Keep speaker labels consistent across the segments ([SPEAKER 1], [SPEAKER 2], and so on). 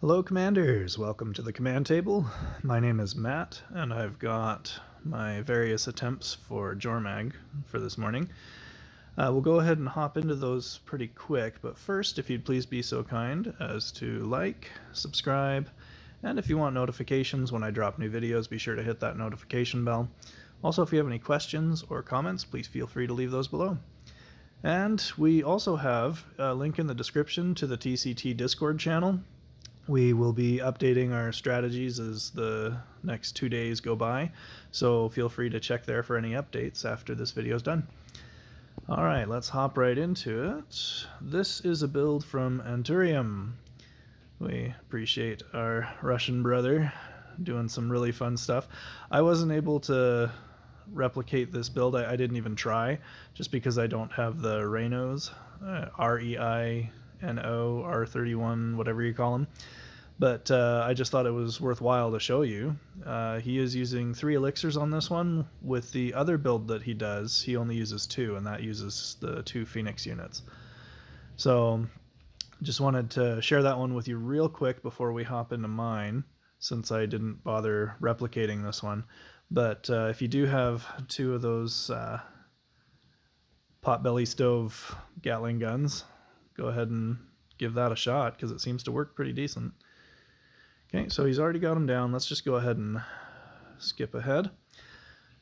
[SPEAKER 1] Hello Commanders, welcome to the command table. My name is Matt and I've got my various attempts for Jormag for this morning. We'll go ahead and hop into those pretty quick, but first if you'd please be so kind as to like, subscribe, and if you want notifications when I drop new videos, be sure to hit that notification bell. Also, if you have any questions or comments, please feel free to leave those below. And we also have a link in the description to the TCT Discord channel. We will be updating our strategies as the next 2 days go by, so feel free to check there for any updates after this video is done. Alright, let's hop right into it. This is a build from Anturium. We appreciate our Russian brother doing some really fun stuff. I wasn't able to replicate this build, I didn't even try, just because I don't have the Reinos, R-E-I-N-O, R31, whatever you call them. But I just thought it was worthwhile to show you. He is using 3 elixirs on this one. With the other build that he does, he only uses 2, and that uses the 2 Phoenix units. So just wanted to share that one with you real quick before we hop into mine, since I didn't bother replicating this one. But if you do have 2 of those potbelly stove Gatling guns, go ahead and give that a shot, because it seems to work pretty decent. Okay, so he's already got them down. Let's just go ahead and skip ahead.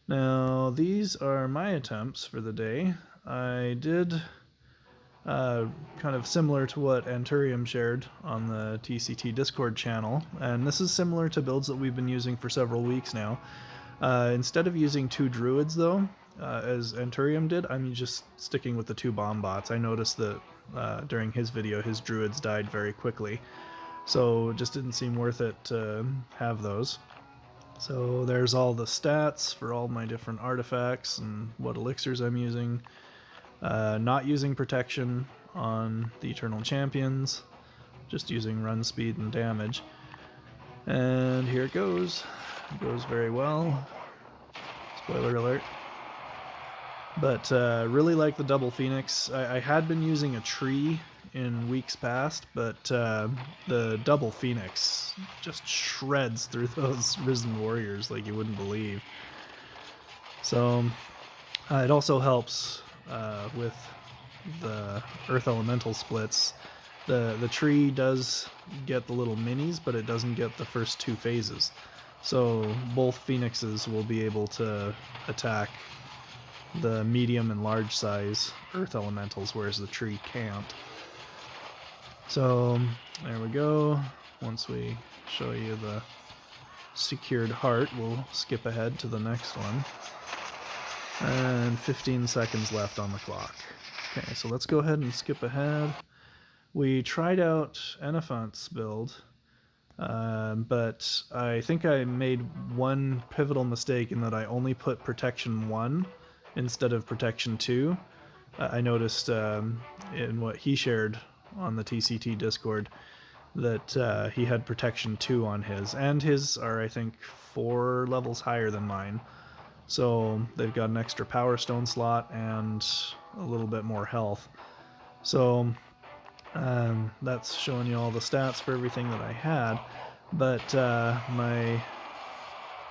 [SPEAKER 1] Now, these are my attempts for the day. I did kind of similar to what Anturium shared on the TCT Discord channel, and this is similar to builds that we've been using for several weeks now. Instead of using 2 druids though, as Anturium did, I'm just sticking with the 2 bomb bots. I noticed that during his video his druids died very quickly, so it just didn't seem worth it to have those. So there's all the stats for all my different artifacts and what elixirs I'm using. Not using protection on the Eternal Champions, just using run speed and damage. And here it goes. It goes very well. Spoiler alert. But really like the double Phoenix. I had been using a tree in weeks past, but the double Phoenix just shreds through those Risen Warriors like you wouldn't believe. So it also helps with the Earth Elemental splits. The tree does get the little minis, but it doesn't get the first 2 phases. So both Phoenixes will be able to attack the medium and large size Earth Elementals, whereas the tree can't. So there we go. Once we show you the secured heart, we'll skip ahead to the next one. And 15 seconds left on the clock. Okay, so let's go ahead and skip ahead. We tried out Enifant's build, but I think I made one pivotal mistake in that I only put protection 1 instead of protection 2. I noticed in what he shared on the TCT Discord that he had protection 2 on his, and his are I think 4 levels higher than mine. So they've got an extra power stone slot and a little bit more health. So that's showing you all the stats for everything that I had, but my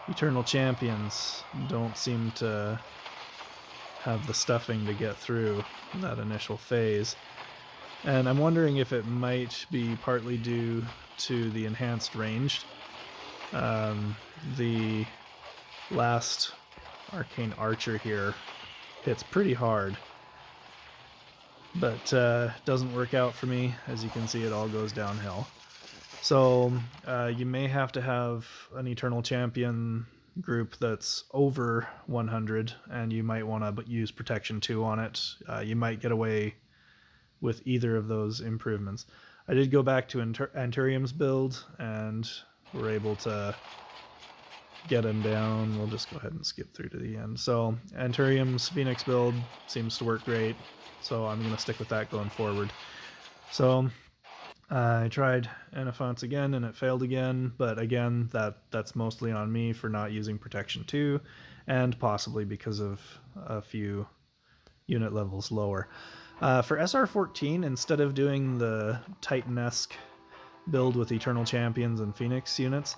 [SPEAKER 1] Eternal Champions don't seem to have the stuffing to get through that initial phase. And I'm wondering if it might be partly due to the enhanced ranged. The last Arcane Archer here hits pretty hard, but doesn't work out for me. As you can see, it all goes downhill. So you may have to have an Eternal Champion group that's over 100, and you might want to use protection 2 on it. You might get away with either of those improvements. I did go back to Anturium's build and were able to get him down. We'll just go ahead and skip through to the end. So Anturium's Phoenix build seems to work great, so I'm going to stick with that going forward. So I tried Enifant's again and it failed again, but again that's mostly on me for not using protection 2, and possibly because of a few unit levels lower. For SR14, instead of doing the Titan-esque build with Eternal Champions and Phoenix units,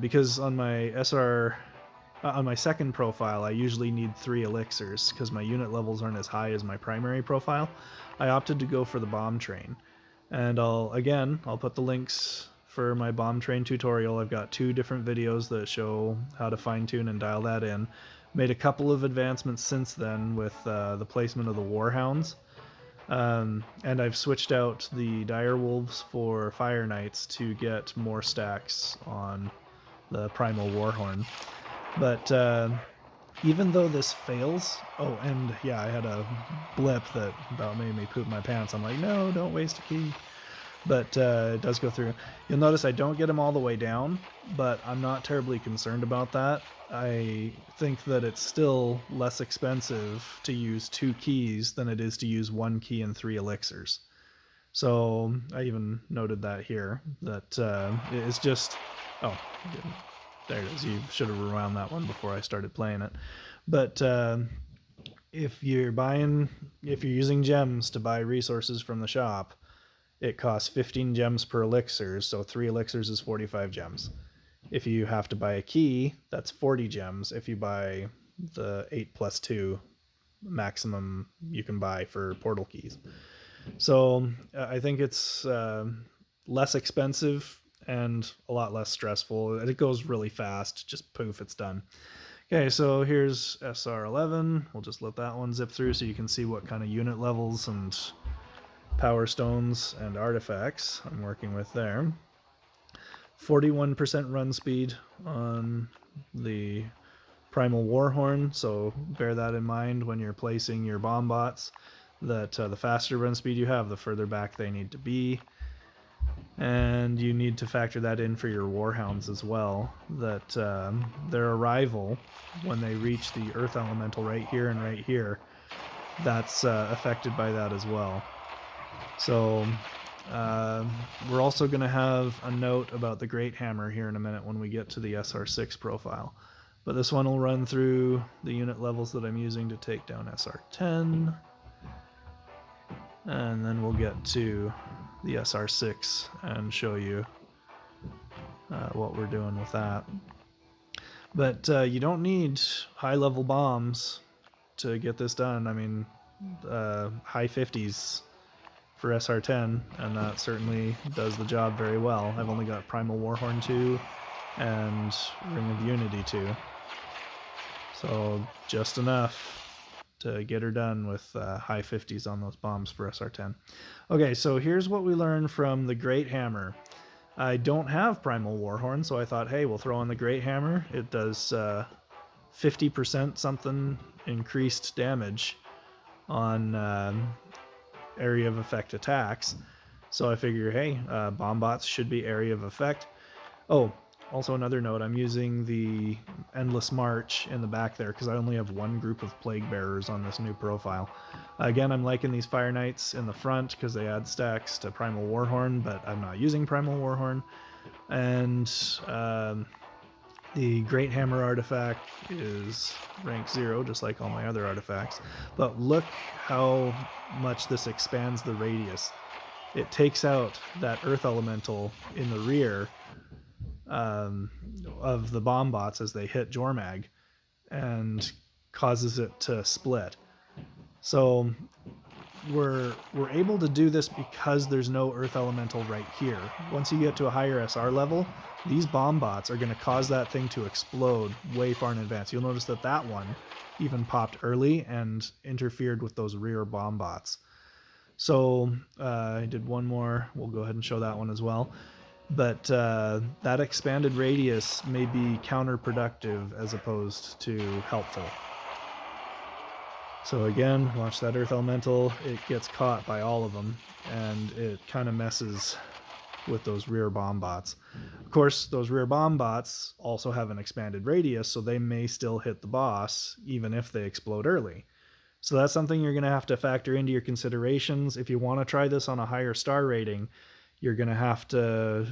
[SPEAKER 1] because on my on my second profile, I usually need 3 elixirs because my unit levels aren't as high as my primary profile. I opted to go for the bomb train. And I'll put the links for my bomb train tutorial. I've got 2 different videos that show how to fine tune and dial that in. Made a couple of advancements since then with the placement of the Warhounds. And I've switched out the Dire Wolves for Fire Knights to get more stacks on the Primal Warhorn. But even though this fails... Oh, and yeah, I had a blip that about made me poop my pants. I'm like, no, don't waste a key. But it does go through. You'll notice I don't get them all the way down, but I'm not terribly concerned about that. I think that it's still less expensive to use 2 keys than it is to use 1 key and 3 elixirs. So I even noted that here, that it's just... Oh, there it is. You should have rewound that one before I started playing it. But if you're using gems to buy resources from the shop, it costs 15 gems per elixir, so 3 elixirs is 45 gems. If you have to buy a key, that's 40 gems if you buy the 8+2 maximum you can buy for portal keys. So I think it's less expensive and a lot less stressful. It goes really fast, just poof, it's done. Okay, so here's SR11. We'll just let that one zip through so you can see what kind of unit levels and power stones and artifacts I'm working with there. 41% run speed on the Primal Warhorn, so bear that in mind when you're placing your bomb bots, that the faster run speed you have, the further back they need to be. And you need to factor that in for your Warhounds as well, that their arrival, when they reach the Earth Elemental right here, that's affected by that as well. So we're also going to have a note about the Greathammer here in a minute when we get to the SR6 profile. But this one will run through the unit levels that I'm using to take down SR10. And then we'll get to the SR6 and show you what we're doing with that. But you don't need high-level bombs to get this done. I mean, high 50s for SR10, and that certainly does the job very well. I've only got Primal Warhorn 2 and Ring of Unity 2. So just enough to get her done with high 50s on those bombs for SR10. Okay, so here's what we learned from the Greathammer. I don't have Primal Warhorn, so I thought, hey, we'll throw on the Greathammer. It does 50% something increased damage on area of effect attacks. So I figure, hey, bomb bots should be area of effect. Oh, also another note, I'm using the Endless March in the back there because I only have 1 group of Plague Bearers on this new profile. Again, I'm liking these Fire Knights in the front because they add stacks to Primal Warhorn, but I'm not using Primal Warhorn. And the Greathammer artifact is rank 0, just like all my other artifacts. But look how much this expands the radius. It takes out that Earth Elemental in the rear of the bomb bots as they hit Jormag and causes it to split. So we're able to do this because there's no Earth Elemental right here. Once you get to a higher SR level, these bomb bots are going to cause that thing to explode way far in advance. You'll notice that that one even popped early and interfered with those rear bomb bots. So I did one more. We'll go ahead and show that one as well. But that expanded radius may be counterproductive as opposed to helpful. So again, watch that Earth Elemental. It gets caught by all of them, and it kind of messes with those rear bomb bots. Of course, those rear bomb bots also have an expanded radius, so they may still hit the boss, even if they explode early. So that's something you're going to have to factor into your considerations. If you want to try this on a higher star rating, you're going to have to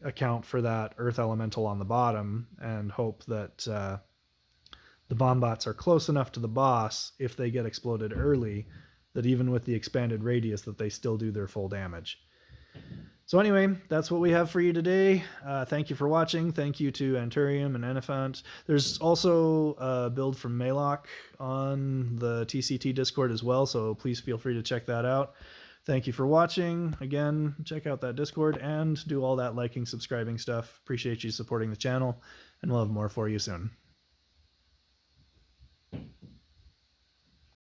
[SPEAKER 1] account for that Earth Elemental on the bottom and hope that the bomb bots are close enough to the boss, if they get exploded early, that even with the expanded radius that they still do their full damage. So anyway, that's what we have for you today. Thank you for watching. Thank you to Anturium and Enifant. There's also a build from Malok on the TCT Discord as well, so please feel free to check that out. Thank you for watching. Again, check out that Discord and do all that liking, subscribing stuff. Appreciate you supporting the channel, and we'll have more for you soon.